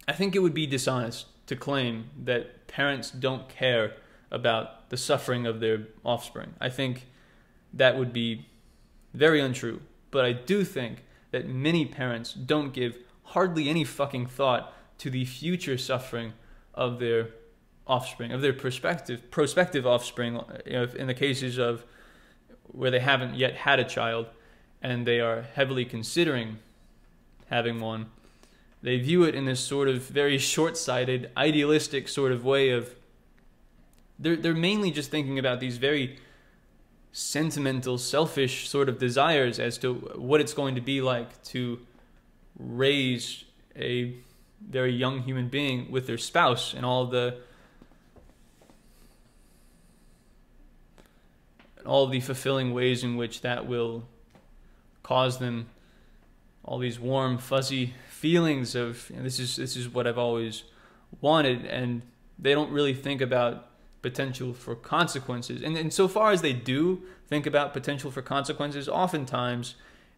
I think it would be dishonest to claim that parents don't care about the suffering of their offspring. I think that would be very untrue. But I do think that many parents don't give hardly any fucking thought to the future suffering of their offspring, of their prospective offspring, in the cases of where they haven't yet had a child and they are heavily considering having one. They view it in this sort of very short-sighted, idealistic sort of way of they're mainly just thinking about these very sentimental, selfish sort of desires as to what it's going to be like to raise a very young human being with their spouse and all the fulfilling ways in which that will cause them all these warm, fuzzy feelings of this is what I've always wanted, and they don't really think about potential for consequences. And so far as they do think about potential for consequences, oftentimes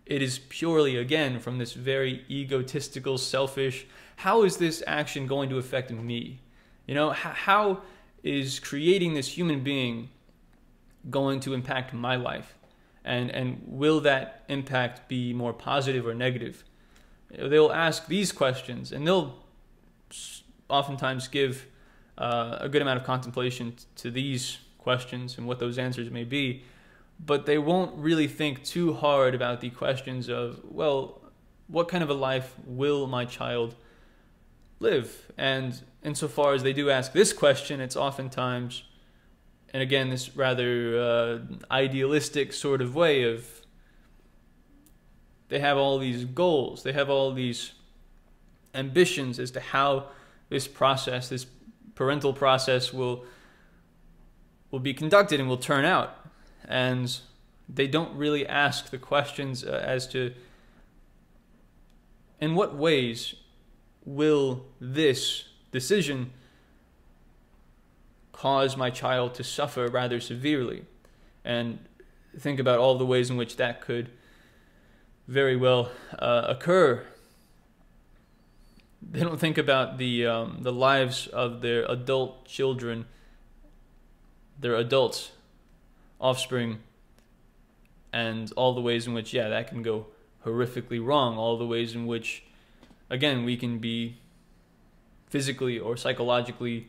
it is purely, again, from this very egotistical, selfish, how is this action going to affect me? How is creating this human being going to impact my life? And will that impact be more positive or negative? They'll ask these questions, and they'll oftentimes give a good amount of contemplation to these questions and what those answers may be, but they won't really think too hard about the questions of, well, what kind of a life will my child live? And insofar as they do ask this question, it's oftentimes, and again, this rather idealistic sort of way of, they have all these goals, they have all these ambitions as to how this process, this parental process will be conducted and will turn out. And they don't really ask the questions as to in what ways will this decision cause my child to suffer rather severely, and think about all the ways in which that could very well occur. They don't think about the lives of their adult children, their adult offspring, and all the ways in which, that can go horrifically wrong. All the ways in which, again, we can be physically or psychologically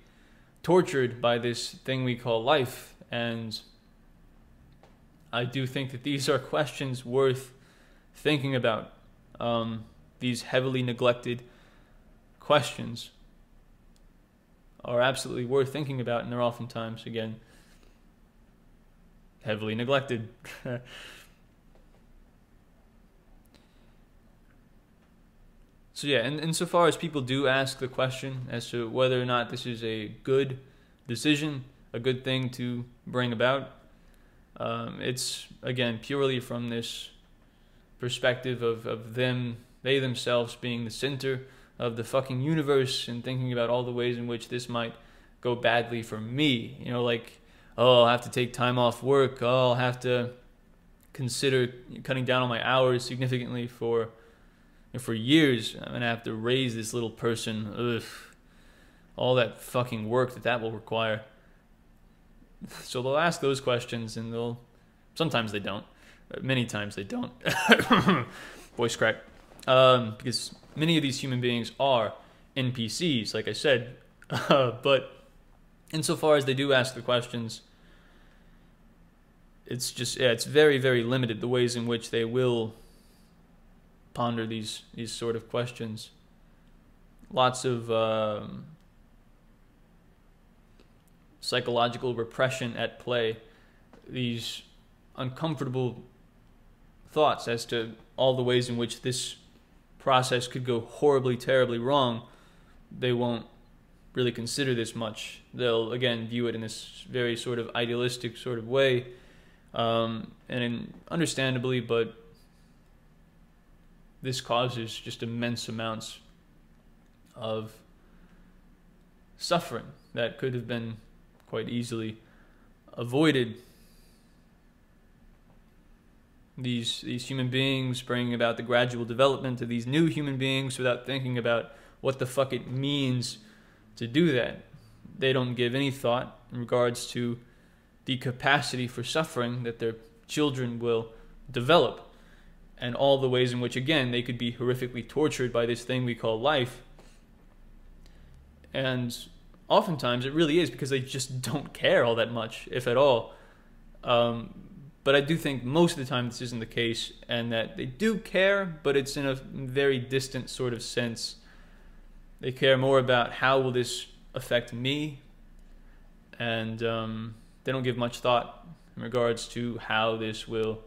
tortured by this thing we call life. And I do think that these are questions worth thinking about. These heavily neglected questions are absolutely worth thinking about, and they're oftentimes, again, heavily neglected. So and insofar as people do ask the question as to whether or not this is a good decision, a good thing to bring about, it's, again, purely from this perspective of they themselves being the center of the fucking universe and thinking about all the ways in which this might go badly for me. I'll have to take time off work. I'll have to consider cutting down on my hours significantly for years. I'm going to have to raise this little person. Ugh. All that fucking work that will require. So they'll ask those questions, and sometimes they don't. Many times they don't. Voice crack. Because many of these human beings are NPCs, like I said. But insofar as they do ask the questions, it's just, it's very, very limited, the ways in which they will ponder these sort of questions. Lots of psychological repression at play. These uncomfortable thoughts as to all the ways in which this process could go horribly, terribly wrong. They won't really consider this much. They'll, again, view it in this very sort of idealistic sort of way, and understandably, but this causes just immense amounts of suffering that could have been quite easily avoided. These human beings bringing about the gradual development of these new human beings without thinking about what the fuck it means to do that. They don't give any thought in regards to the capacity for suffering that their children will develop, and all the ways in which, again, they could be horrifically tortured by this thing we call life. And oftentimes it really is because they just don't care all that much, if at all. But I do think most of the time this isn't the case, and that they do care, but it's in a very distant sort of sense. They care more about how will this affect me, and they don't give much thought in regards to how this will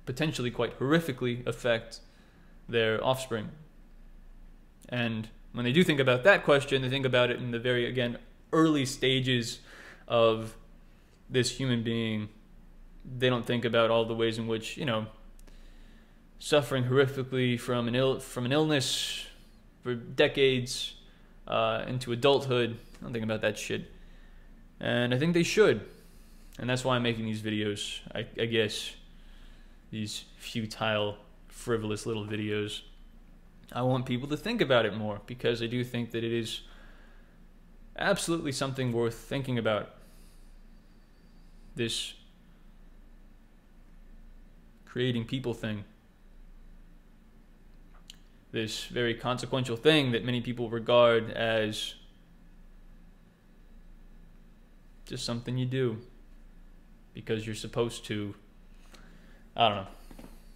potentially quite horrifically affect their offspring. And when they do think about that question, they think about it in the very, again, early stages of this human being. They don't think about all the ways in which, suffering horrifically from an illness for decades into adulthood. I don't think about that shit. And I think they should. And that's why I'm making these videos, I guess. These futile, frivolous little videos. I want people to think about it more, because I do think that it is absolutely something worth thinking about. This creating people thing. This very consequential thing that many people regard as just something you do because you're supposed to. I don't know.